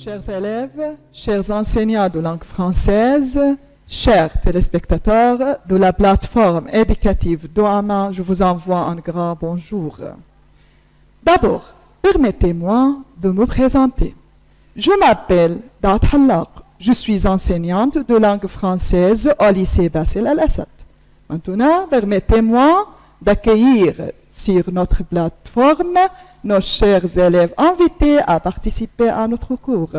Chers élèves, chers enseignants de langue française, chers téléspectateurs de la plateforme éducative Doama, je vous envoie un grand bonjour. D'abord, permettez-moi de me présenter. Je m'appelle Daat Hallaq. Je suis enseignante de langue française au lycée Bassel Al-Assad. Maintenant, permettez-moi d'accueillir sur notre plateforme nos chers élèves invités à participer à notre cours.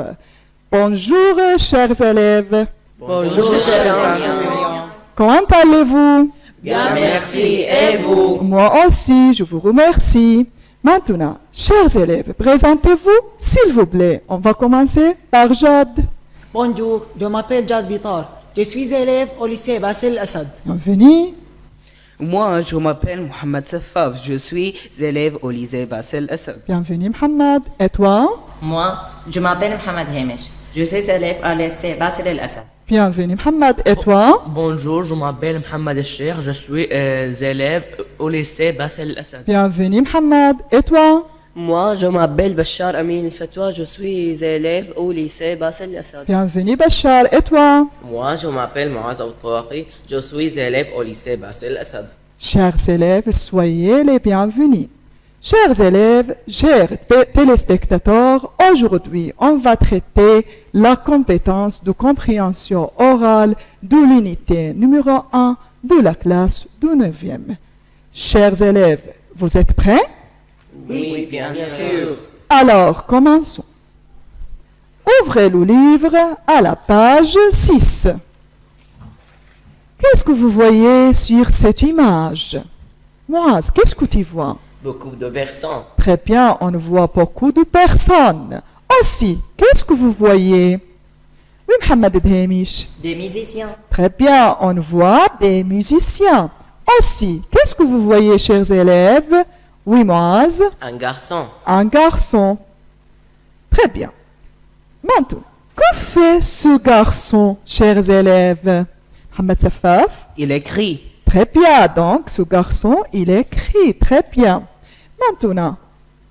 Bonjour, chers élèves. Bonjour, chers enseignants. Comment allez-vous? Bien, merci. Et vous? Moi aussi, je vous remercie. Maintenant, chers élèves, présentez-vous, s'il vous plaît. On va commencer par Jad. Bonjour, je m'appelle Jad Bitar. Je suis élève au lycée Bassel Al-Assad. Bienvenue. Moi, je m'appelle Mohamed Safaf. Je suis élève au lycée Bassel Assad. Bienvenue, Mohamed. Et toi? Moi, je m'appelle Mohamed Hamish. Je suis élève à lycée Bassel Al-Assad. Bienvenue, Mohamed. Et toi? Bonjour, je m'appelle Mohamed Cheikh. Je suis élève au lycée Bassel Al-Assad. Bienvenue, Mohamed. Et toi? Moi, je m'appelle Bachar Amin Fatwa, je suis élève au lycée Bassel Al-Assad. Bienvenue, Bachar. Et toi? Moi, je m'appelle Moaz Aoutouaki, je suis élève au lycée Bassel Al-Assad. Chers élèves, soyez les bienvenus. Chers élèves, chers téléspectateurs, aujourd'hui, on va traiter la compétence de compréhension orale de l'unité numéro 1 de la classe de 9e. Chers élèves, vous êtes prêts? Oui, bien sûr. Alors, commençons. Ouvrez le livre à la page 6. Qu'est-ce que vous voyez sur cette image? Moaz, qu'est-ce que tu vois? Beaucoup de personnes. Très bien, on voit beaucoup de personnes. Aussi, qu'est-ce que vous voyez? Oui, Mohamed Hamish. Des musiciens. Très bien, on voit des musiciens. Aussi, qu'est-ce que vous voyez, chers élèves? Oui, Moaz. Un garçon. Un garçon. Très bien. Maintenant, que fait ce garçon, chers élèves? Mohamed Safaf. Il écrit. Très bien, donc ce garçon, il écrit. Très bien. Maintenant,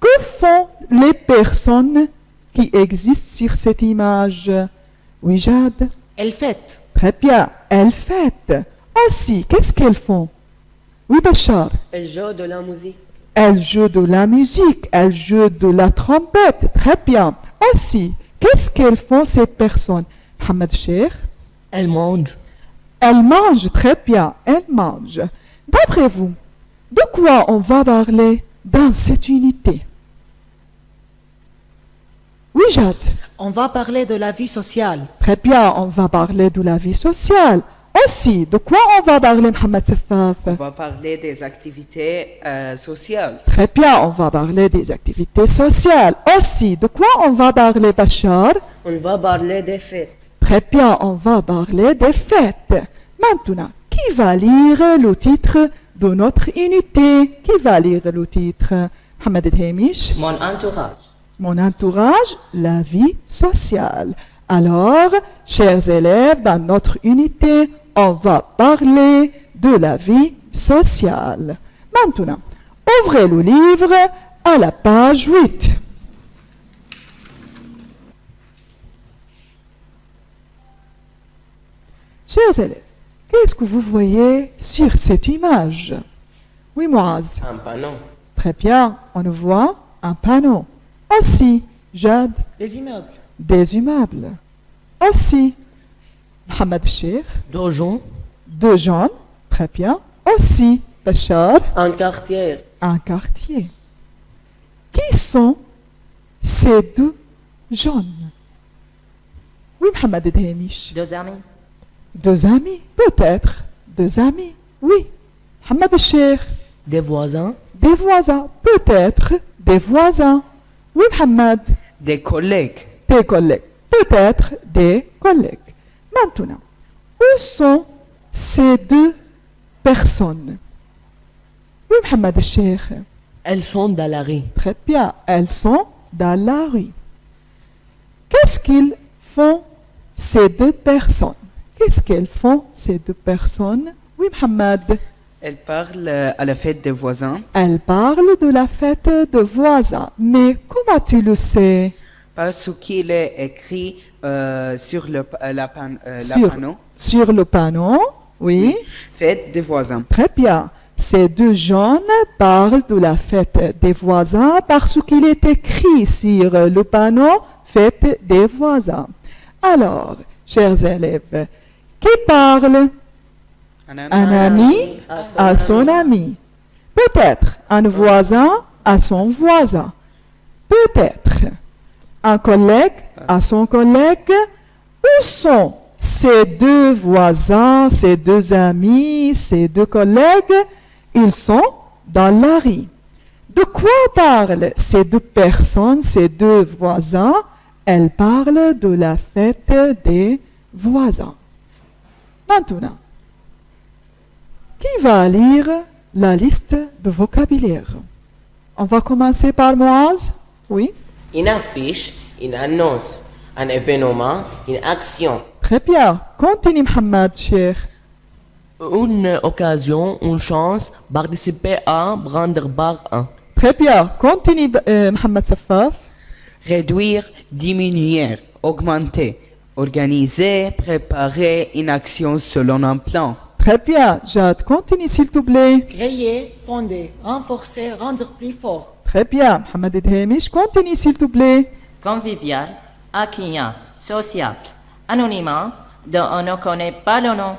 que font les personnes qui existent sur cette image? Oui, Jade. Elle fête. Très bien, elles fêtent. Aussi, qu'est-ce qu'elles font? Oui, Bachar. Elle joue de la musique. Elle joue de la musique, elle joue de la trompette. Très bien. Aussi, qu'est-ce qu'elles font ces personnes? Mohamed Cheikh. Elle mange. Elles mangent, très bien, elles mangent. D'après vous, de quoi on va parler dans cette unité? Oui, Jade. On va parler de la vie sociale. Très bien, on va parler de la vie sociale. Aussi, de quoi on va parler, Mohamed Safaf? On va parler des activités sociales. Très bien, on va parler des activités sociales. Aussi, de quoi on va parler, Bachar? On va parler des fêtes. Très bien, on va parler des fêtes. Maintenant, qui va lire le titre de notre unité? Qui va lire le titre? Mohamed Hamish. Mon entourage. Mon entourage, la vie sociale. Alors, chers élèves, dans notre unité, on va parler de la vie sociale. Maintenant, ouvrez le livre à la page 8. Chers élèves, qu'est-ce que vous voyez sur cette image? Oui, Moaz. Un panneau. Très bien, on voit un panneau. Aussi, Jade. Des immeubles. Des immeubles. Aussi, Mohamed Cheikh. Deux gens. Deux jeunes. Très bien. Aussi, Bachar. Un quartier. Un quartier. Qui sont ces deux jeunes? Oui, Mohamed Hamish. Deux amis. Deux amis, peut-être. Deux amis, oui. Mohamed Cheikh. Des voisins. Des voisins, peut-être. Des voisins. Oui, Mohamed. Des collègues. Des collègues, peut-être des collègues. Maintenant, où sont ces deux personnes? Oui, Mohamed Cheikh. Elles sont dans la rue. Très bien, elles sont dans la rue. Qu'est-ce qu'ils font, ces deux personnes? Qu'est-ce qu'elles font, ces deux personnes? Oui, Mohamed. Elle parle à la fête des voisins. Elle parle de la fête de voisins. Mais comment tu le sais? Parce qu'il est écrit sur la panneau. Sur le panneau, oui. Fête des voisins. Très bien. Ces deux jeunes parlent de la fête des voisins parce qu'il est écrit sur le panneau fête des voisins. Alors, chers élèves, qui parle? Un ami à son ami. Peut-être un voisin à son voisin. Peut-être un collègue à son collègue. Où sont ces deux voisins, ces deux amis, ces deux collègues? Ils sont dans la rue. De quoi parlent ces deux personnes, ces deux voisins? Elles parlent de la fête des voisins. Maintenant, qui va lire la liste de vocabulaire? On va commencer par Moaz. Oui. Une affiche, une annonce, un événement, une action. Très bien. Continue, Mohamed, cher. Une occasion, une chance, participer à, prendre part à. Très bien. Continue, Mohamed Safaf. Réduire, diminuer, augmenter, organiser, préparer une action selon un plan. Très bien. Jade, continue, s'il te plaît. Créer, fonder, renforcer, rendre plus fort. Très bien. Mohamed Edhemish, continue, s'il te plaît. Convivial, accueillant, sociable, anonymat, dont on ne connaît pas le nom.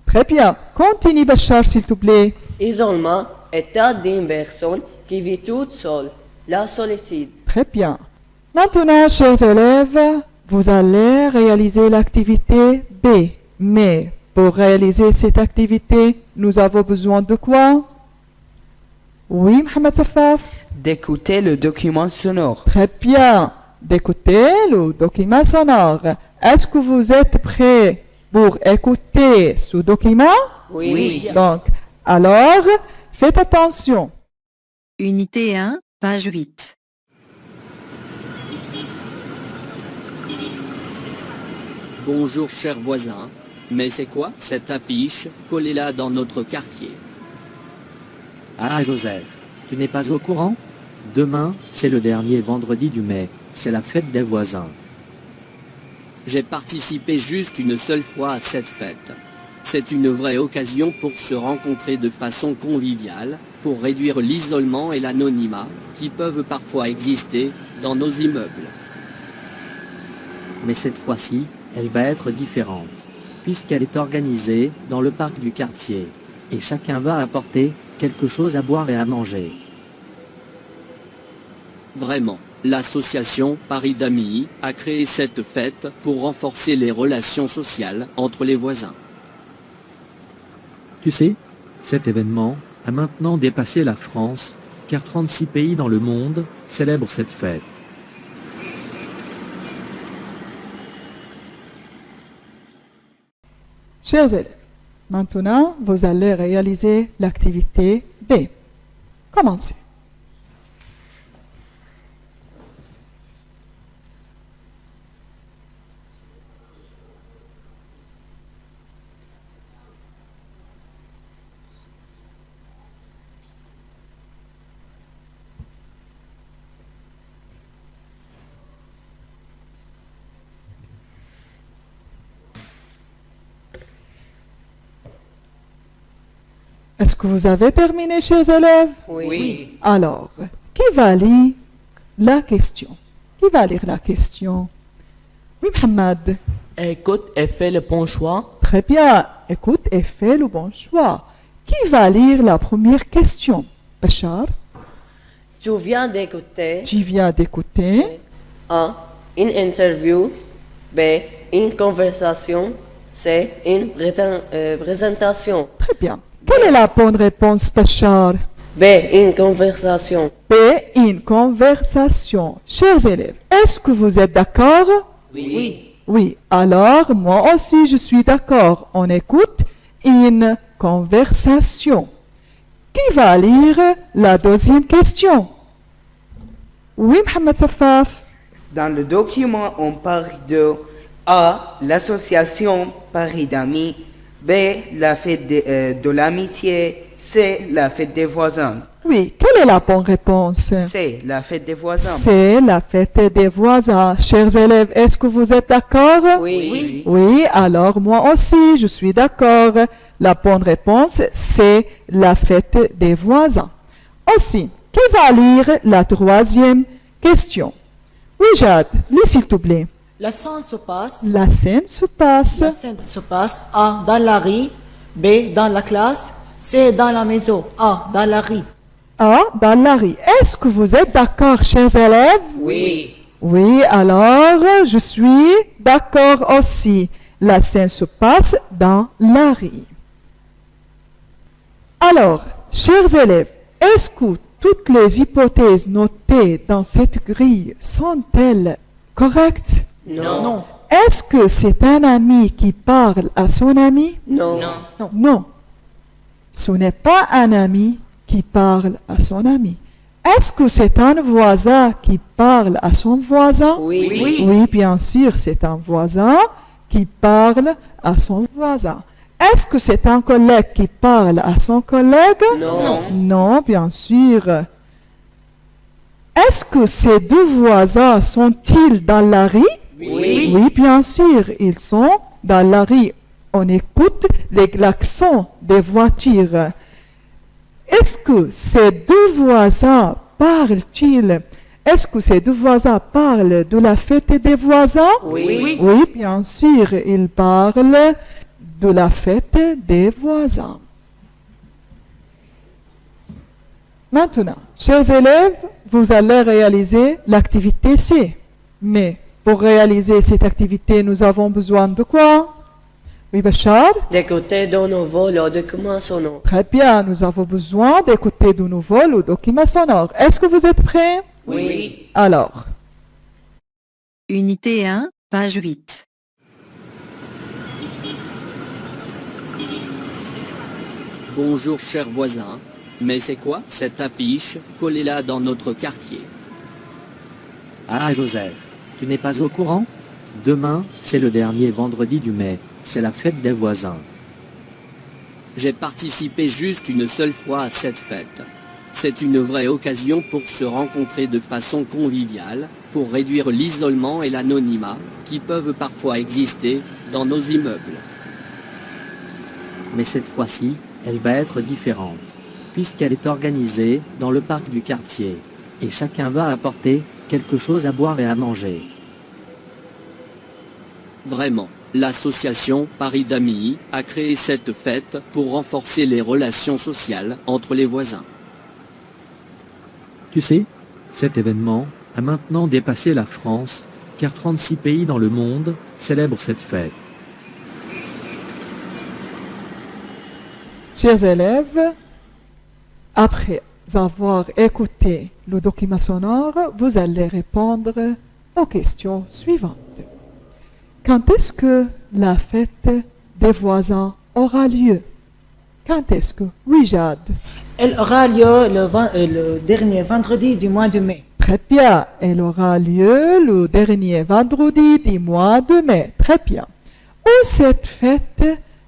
Très bien. Continue, Bachar, s'il te plaît. Isolement, état d'une personne qui vit toute seule. La solitude. Très bien. Maintenant, chers élèves, vous allez réaliser l'activité B. Mais pour réaliser cette activité, nous avons besoin de quoi? Oui, Mohamed Safaf? D'écouter le document sonore. Très bien. D'écouter le document sonore. Est-ce que vous êtes prêts pour écouter ce document? Oui. Donc, alors, faites attention. Unité 1, page 8. Bonjour chers voisins, mais c'est quoi cette affiche collée là dans notre quartier? Ah Joseph, tu n'es pas au courant? Demain, c'est le dernier vendredi du mai, c'est la fête des voisins. J'ai participé juste une seule fois à cette fête. C'est une vraie occasion pour se rencontrer de façon conviviale, pour réduire l'isolement et l'anonymat qui peuvent parfois exister dans nos immeubles. Mais cette fois-ci, elle va être différente, puisqu'elle est organisée dans le parc du quartier, et chacun va apporter quelque chose à boire et à manger. Vraiment, l'association Paris d'Amis a créé cette fête pour renforcer les relations sociales entre les voisins. Tu sais, cet événement a maintenant dépassé la France, car 36 pays dans le monde célèbrent cette fête. Chers élèves, maintenant, vous allez réaliser l'activité B. Commencez. Est-ce que vous avez terminé, chers élèves? Oui. Alors, qui va lire la question? Qui va lire la question? Oui, Mohamed. Écoute et fais le bon choix. Très bien. Écoute et fais le bon choix. Qui va lire la première question? Bachar? Tu viens d'écouter. Tu viens d'écouter. A. Une interview. B. Une conversation. C. Une présentation. Très bien. Quelle est la bonne réponse, Bachar? B. Une conversation. B. Une conversation. Chers élèves, est-ce que vous êtes d'accord? Oui. Oui. Alors, moi aussi, je suis d'accord. On écoute une conversation. Qui va lire la deuxième question? Oui, Mohamed Safaf. Dans le document, on parle de A. L'association Paris d'Amis. B. La fête de l'amitié. C. La fête des voisins. Oui, quelle est la bonne réponse? C'est la fête des voisins. C'est la fête des voisins. Chers élèves, est-ce que vous êtes d'accord? Oui. Oui, alors moi aussi, je suis d'accord. La bonne réponse, c'est la fête des voisins. Aussi, qui va lire la troisième question? Oui, Jade, lis s'il te plaît. La scène se passe. La scène se passe. La scène se passe A. Dans la rue. B. Dans la classe. C. Dans la maison. A. Dans la rue. A, dans la rue. Est-ce que vous êtes d'accord, chers élèves? Oui. Oui, alors je suis d'accord aussi. La scène se passe dans la rue. Alors, chers élèves, est-ce que toutes les hypothèses notées dans cette grille sont-elles correctes? Non. Est-ce que c'est un ami qui parle à son ami? Non. Non. Ce n'est pas un ami qui parle à son ami. Est-ce que c'est un voisin qui parle à son voisin? Oui. Oui, bien sûr, c'est un voisin qui parle à son voisin. Est-ce que c'est un collègue qui parle à son collègue? Non. Non, bien sûr. Est-ce que ces deux voisins sont-ils dans la rue? Oui. Oui, bien sûr, ils sont dans la rue. On écoute les klaxons des voitures. Est-ce que ces deux voisins parlent-ils? Est-ce que ces deux voisins parlent de la fête des voisins? Oui. Oui, bien sûr, ils parlent de la fête des voisins. Maintenant, chers élèves, vous allez réaliser l'activité C. Mais pour réaliser cette activité, nous avons besoin de quoi? Oui, Bachar? D'écouter de nouveau le document sonore. Très bien, nous avons besoin d'écouter de nouveau le document sonore. Est-ce que vous êtes prêts? Oui. Alors, Unité 1, page 8. Bonjour chers voisins, mais c'est quoi cette affiche collée là dans notre quartier? Ah Joseph, tu n'es pas au courant? Demain, c'est le dernier vendredi du mai, c'est la fête des voisins. J'ai participé juste une seule fois à cette fête. C'est une vraie occasion pour se rencontrer de façon conviviale, pour réduire l'isolement et l'anonymat qui peuvent parfois exister dans nos immeubles. Mais cette fois-ci, elle va être différente, puisqu'elle est organisée dans le parc du quartier, et chacun va apporter quelque chose à boire et à manger. Vraiment, l'association Paris d'Amis a créé cette fête pour renforcer les relations sociales entre les voisins. Tu sais, cet événement a maintenant dépassé la France, car 36 pays dans le monde célèbrent cette fête. chers élèves, après avoir écouté le document sonore, vous allez répondre aux questions suivantes. Quand est-ce que la fête des voisins aura lieu? Quand est-ce que? Oui, Jade. Elle aura lieu le dernier vendredi du mois de mai. Très bien. Elle aura lieu le dernier vendredi du mois de mai. Très bien. Où cette fête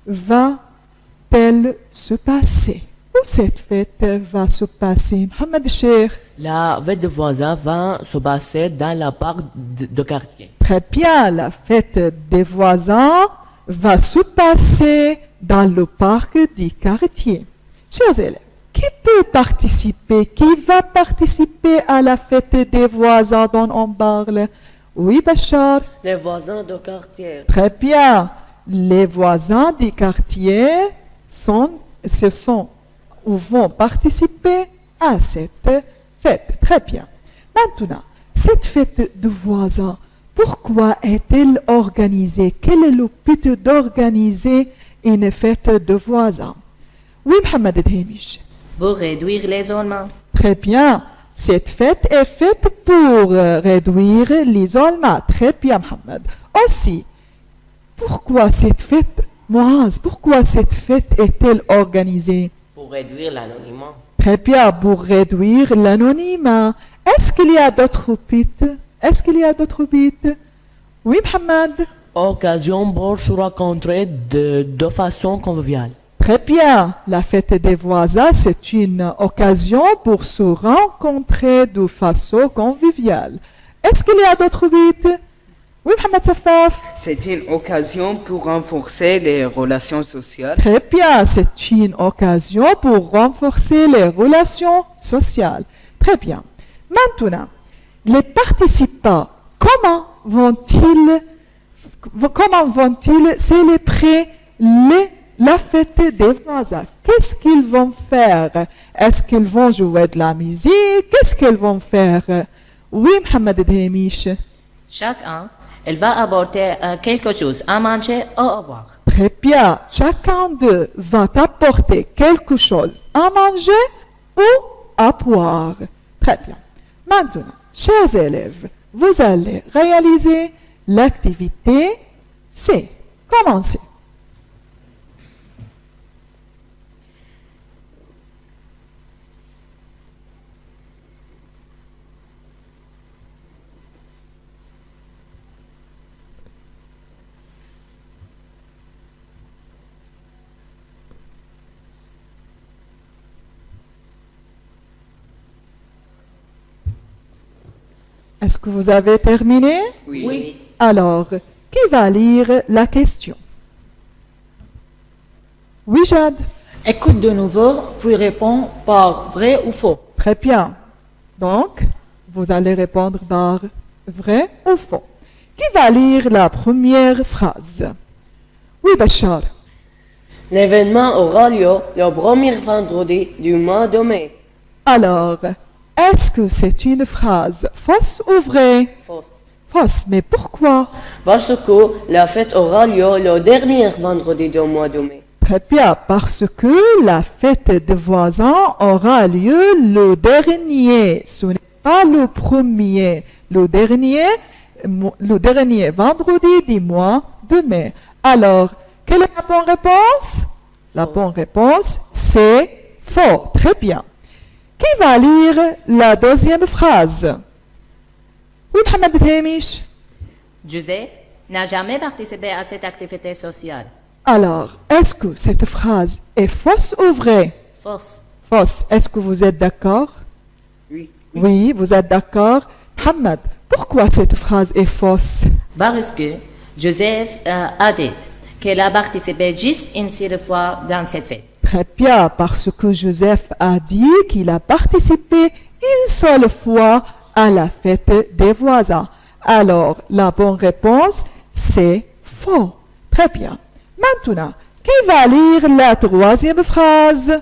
va-t-elle se passer? Où cette fête va se passer? Mohamed Cheikh. La fête des voisins va se passer dans le parc de quartier. Très bien. La fête des voisins va se passer dans le parc du quartier. Chers élèves, qui peut participer? Qui va participer à la fête des voisins dont on parle? Oui, Bachar. Les voisins de quartier. Très bien. Les voisins du quartier vont participer à cette fête. Très bien. Maintenant, cette fête de voisins, pourquoi est-elle organisée? Quel est le but d'organiser une fête de voisins? Oui, Mohamed Edhemish. Pour réduire l'isolement. Très bien. Cette fête est faite pour réduire l'isolement. Très bien, Mohamed. Aussi, pourquoi cette fête, Moaz, pourquoi cette fête est-elle organisée? Pour réduire l'anonymat. Très bien, pour réduire l'anonymat. Est-ce qu'il y a d'autres buts? Est-ce qu'il y a d'autres buts? Oui, Mohamed. Occasion pour se rencontrer de façon conviviale. Très bien. La fête des voisins, c'est une occasion pour se rencontrer de façon conviviale. Est-ce qu'il y a d'autres buts? Oui, Mohamed Safaf. C'est une occasion pour renforcer les relations sociales. Très bien. C'est une occasion pour renforcer les relations sociales. Très bien. Maintenant, les participants, comment vont-ils célébrer la fête des voisins? Qu'est-ce qu'ils vont faire? Est-ce qu'ils vont jouer de la musique? Qu'est-ce qu'ils vont faire? Oui, Mohamed Dhémiche. Chacun, elle va apporter quelque chose à manger ou à boire. Très bien. Chacun d'eux va apporter quelque chose à manger ou à boire. Très bien. Maintenant, chers élèves, vous allez réaliser l'activité C. Commencez. Est-ce que vous avez terminé? Oui. Alors, qui va lire la question? Oui, Jade. Écoute de nouveau, puis réponds par vrai ou faux. Très bien. Donc, vous allez répondre par vrai ou faux. Qui va lire la première phrase? Oui, Bachar. L'événement aura lieu le premier vendredi du mois de mai. Alors, est-ce que c'est une phrase fausse ou vraie? Fausse. Fausse, mais pourquoi? Parce que la fête aura lieu le dernier vendredi du mois de mai. Très bien, parce que la fête des voisins aura lieu le dernier. Ce n'est pas le premier. Le dernier vendredi du mois de mai. Alors, quelle est la bonne réponse? La bonne réponse, c'est faux. Très bien. Qui va lire la deuxième phrase? Oui, Mohamed Hamish. Joseph n'a jamais participé à cette activité sociale. Alors, est-ce que cette phrase est fausse ou vraie? Fausse. Fausse. Est-ce que vous êtes d'accord? Oui. Oui, vous êtes d'accord. Mohamed, pourquoi cette phrase est fausse? Parce que Joseph a dit qu'elle a participé juste une seule fois dans cette fête. Très bien, parce que Joseph a dit qu'il a participé une seule fois à la fête des voisins. Alors, la bonne réponse, c'est faux. Très bien. Maintenant, qui va lire la troisième phrase?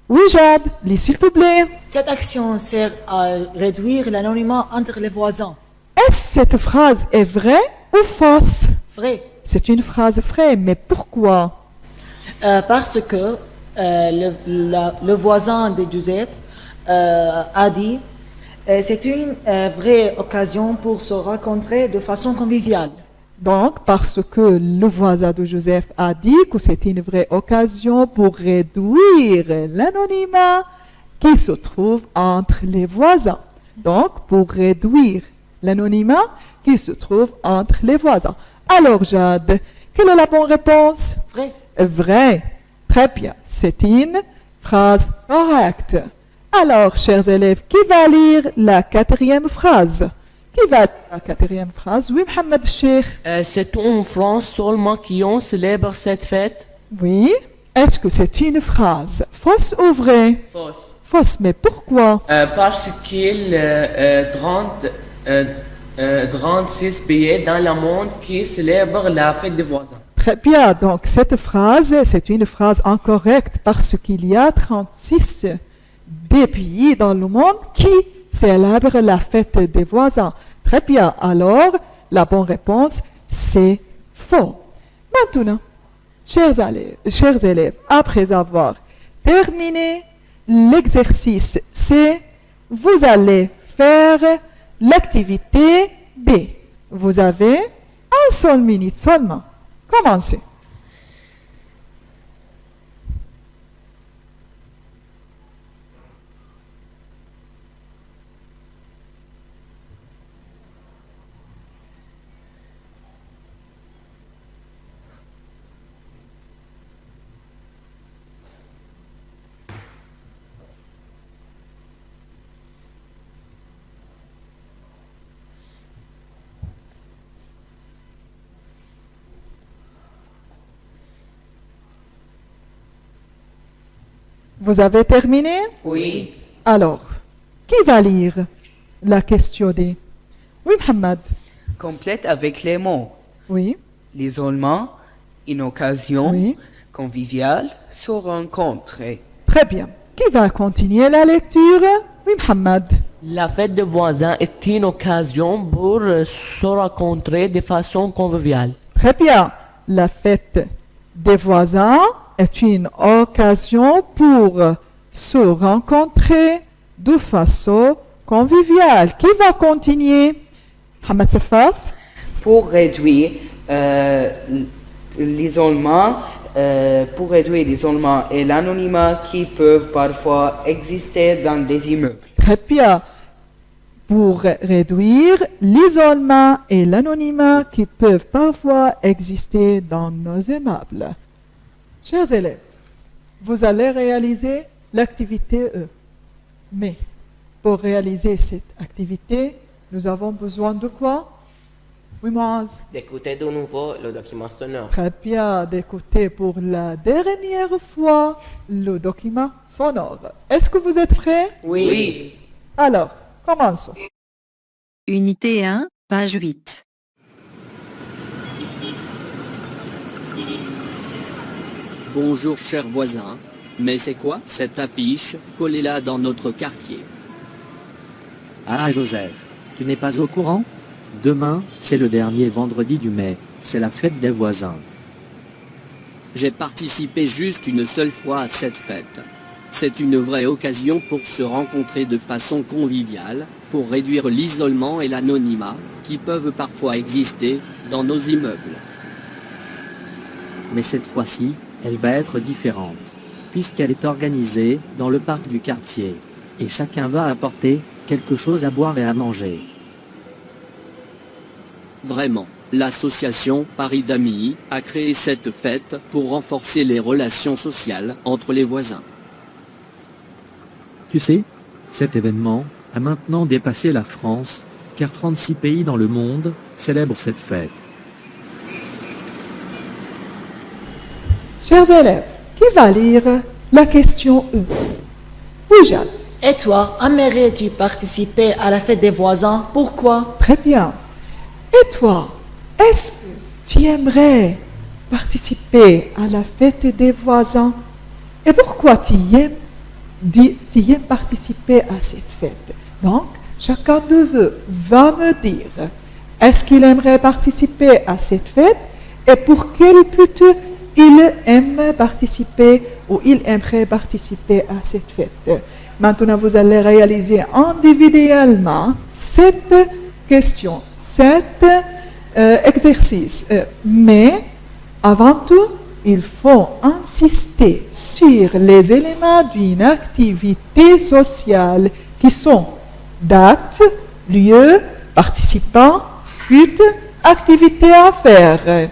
Oui, Jade, lis s'il te plaît. Cette action sert à réduire l'anonymat entre les voisins. Est-ce que cette phrase est vraie ou fausse? Vrai. C'est une phrase vraie, mais pourquoi? Parce que le voisin de Joseph a dit c'est une vraie occasion pour se rencontrer de façon conviviale. Donc, parce que le voisin de Joseph a dit que c'est une vraie occasion pour réduire l'anonymat qui se trouve entre les voisins. Donc, pour réduire l'anonymat qui se trouve entre les voisins. Alors, Jade, quelle est la bonne réponse? Vrai. Vrai. Très bien. C'est une phrase correcte. Alors, chers élèves, qui va lire la quatrième phrase? Qui va lire la quatrième phrase? Oui, Mohamed Cheikh. C'est en France seulement qu'on célèbre cette fête? Oui. Est-ce que c'est une phrase fausse ou vraie? Fausse. Fausse, mais pourquoi? Parce qu'il y a 36 pays dans le monde qui célèbrent la fête des voisins. Très bien. Donc, cette phrase, c'est une phrase incorrecte parce qu'il y a 36 des pays dans le monde qui célèbrent la fête des voisins. Très bien. Alors, la bonne réponse, c'est faux. Maintenant, chers élèves, après avoir terminé l'exercice C, vous allez faire l'activité B. Vous avez un seul minute seulement. Commencez. Vous avez terminé? Oui. Alors, qui va lire la question D? Oui, Mohamed. Complète avec les mots. Oui. L'isolement, une occasion Oui. conviviale, se rencontrer. Très bien. Qui va continuer la lecture? Oui, Mohamed. La fête des voisins est une occasion pour se rencontrer de façon conviviale. Très bien. La fête des voisins est une occasion pour se rencontrer de façon conviviale. Qui va continuer? Mohamed Safaf. Pour réduire l'isolement, et l'anonymat qui peuvent parfois exister dans des immeubles. Très bien. Pour réduire l'isolement et l'anonymat qui peuvent parfois exister dans nos immeubles. Chers élèves, vous allez réaliser l'activité E. Mais pour réaliser cette activité, nous avons besoin de quoi? Oui, Moaz. D'écouter de nouveau le document sonore. Très bien, d'écouter pour la dernière fois le document sonore. Est-ce que vous êtes prêts? Oui. Alors, commençons. Unité 1, page 8. Bonjour chers voisins, mais c'est quoi cette affiche collée là dans notre quartier? Ah Joseph, tu n'es pas au courant? Demain, c'est le dernier vendredi du mai, c'est la fête des voisins. J'ai participé juste une seule fois à cette fête. C'est une vraie occasion pour se rencontrer de façon conviviale, pour réduire l'isolement et l'anonymat qui peuvent parfois exister dans nos immeubles. Mais cette fois-ci, elle va être différente, puisqu'elle est organisée dans le parc du quartier, et chacun va apporter quelque chose à boire et à manger. Vraiment, l'association Paris d'Amis a créé cette fête pour renforcer les relations sociales entre les voisins. Tu sais, cet événement a maintenant dépassé la France, car 36 pays dans le monde célèbrent cette fête. Chers élèves, qui va lire la question E? Oui, Jade. Et toi, aimerais-tu participer à la fête des voisins? Pourquoi? Très bien. Et toi, est-ce que tu aimerais participer à la fête des voisins? Et pourquoi tu aimes participer à cette fête? Donc, chacun de vous va me dire, est-ce qu'il aimerait participer à cette fête et pour quel but il aime participer ou il aimerait participer à cette fête? Maintenant, vous allez réaliser individuellement cette question, cet exercice. Mais avant tout, il faut insister sur les éléments d'une activité sociale qui sont date, lieu, participant, but, activité à faire.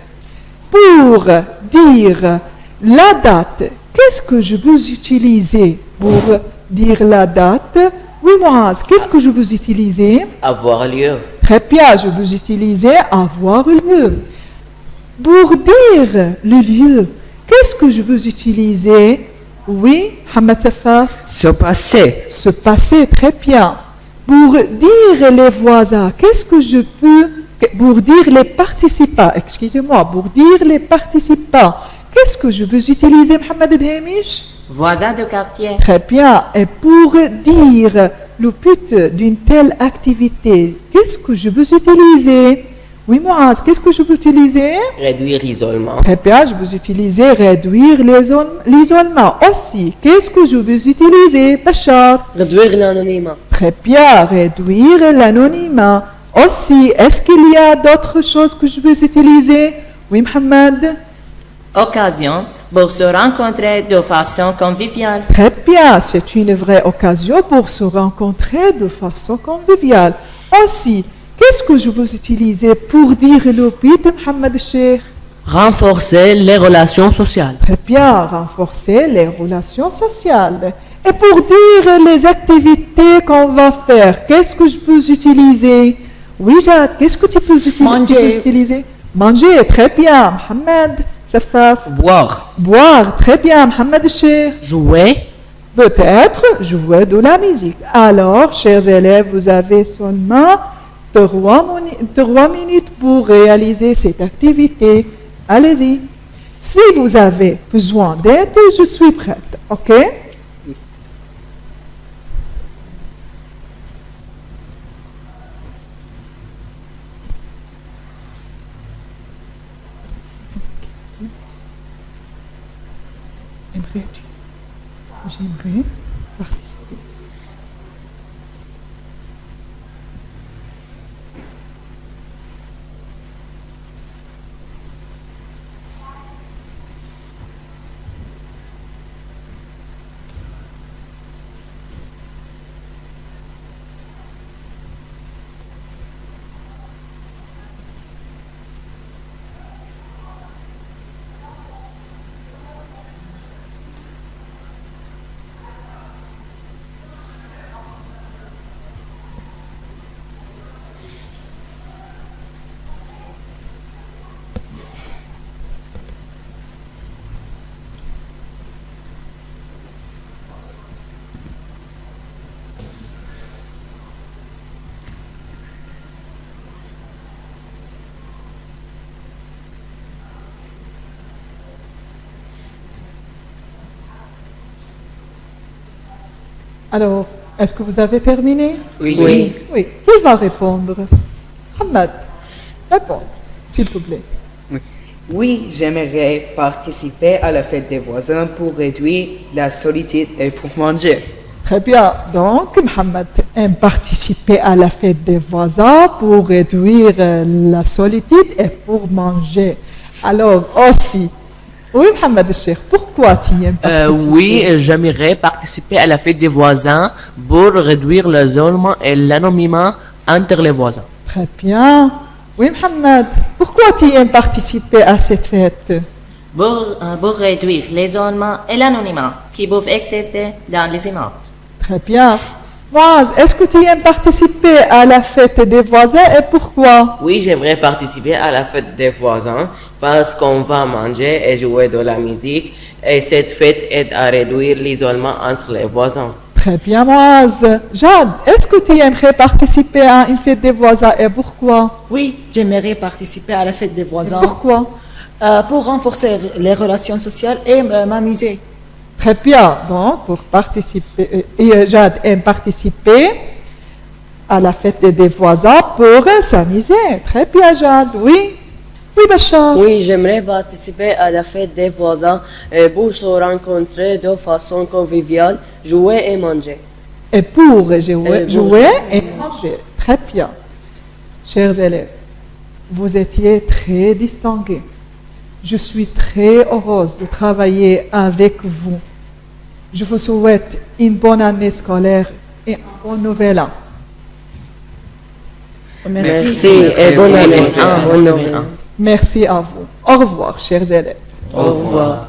Pour dire la date, qu'est-ce que je peux utiliser pour dire la date? Oui, Moaz, qu'est-ce que je peux utiliser? Avoir lieu. Très bien, je peux utiliser avoir lieu. Pour dire le lieu, qu'est-ce que je peux utiliser? Oui, Hamad Safaf. Se passer. Se passer, très bien. Pour dire les voisins, qu'est-ce que je peux... Pour dire les participants, excusez-moi, pour dire les participants, qu'est-ce que je peux utiliser, Mohamed Hamish? Voisin de quartier. Très bien. Et pour dire le but d'une telle activité, qu'est-ce que je peux utiliser? Oui, Moaz, qu'est-ce que je peux utiliser? Réduire l'isolement. Très bien, je peux utiliser réduire l'isolement. Aussi, qu'est-ce que je peux utiliser, Bachar? Réduire l'anonymat. Très bien, réduire l'anonymat. Aussi, est-ce qu'il y a d'autres choses que je peux utiliser? Oui, Mohamed? Occasion pour se rencontrer de façon conviviale. Très bien, c'est une vraie occasion pour se rencontrer de façon conviviale. Aussi, qu'est-ce que je peux utiliser pour dire le but, Mohamed Cheikh? Renforcer les relations sociales. Très bien, renforcer les relations sociales. Et pour dire les activités qu'on va faire, qu'est-ce que je peux utiliser? Oui, Jade, qu'est-ce que tu peux utiliser? Manger, très bien, Mohamed Safaf. Boire. Boire, très bien, Mohamed Cheikh. Jouer. Peut-être jouer de la musique. Alors, chers élèves, vous avez seulement 3 minutes pour réaliser cette activité. Allez-y. Si vous avez besoin d'aide, je suis prête. OK? J'aimerais participer. Alors, est-ce que vous avez terminé? Oui. Oui. Qui va répondre? Hamad, réponds, s'il vous plaît. Oui, j'aimerais participer à la fête des voisins pour réduire la solitude et pour manger. Très bien. Donc, Mohamed aime participer à la fête des voisins pour réduire la solitude et pour manger. Alors, aussi, oui, Mohamed Cheikh, pourquoi tu aimes participer? Oui, j'aimerais participer à la fête des voisins pour réduire l'isolement et l'anonymat entre les voisins. Très bien. Oui, Mohamed, pourquoi tu aimes participer à cette fête? Pour réduire l'isolement et l'anonymat qui peuvent exister dans les immeubles. Très bien. Moaz, est-ce que tu aimes participer à la fête des voisins et pourquoi? Oui, j'aimerais participer à la fête des voisins parce qu'on va manger et jouer de la musique et cette fête aide à réduire l'isolement entre les voisins. Très bien, Moaz. Jade, est-ce que tu aimerais participer à une fête des voisins et pourquoi? Oui, j'aimerais participer à la fête des voisins. Et pourquoi? Pour renforcer les relations sociales et m'amuser. Très bien. Donc, pour participer, Jade aime participer à la fête des voisins pour s'amuser. Très bien, Jade. Oui. Oui, Bachar. Oui, j'aimerais participer à la fête des voisins pour se rencontrer de façon conviviale, jouer et manger. Et pour jouer et manger. Très bien. Chers élèves, vous étiez très distingués. Je suis très heureuse de travailler avec vous. Je vous souhaite une bonne année scolaire et un bon nouvel an. Merci et bonne année. Merci à vous. Au revoir, chers élèves. Au revoir.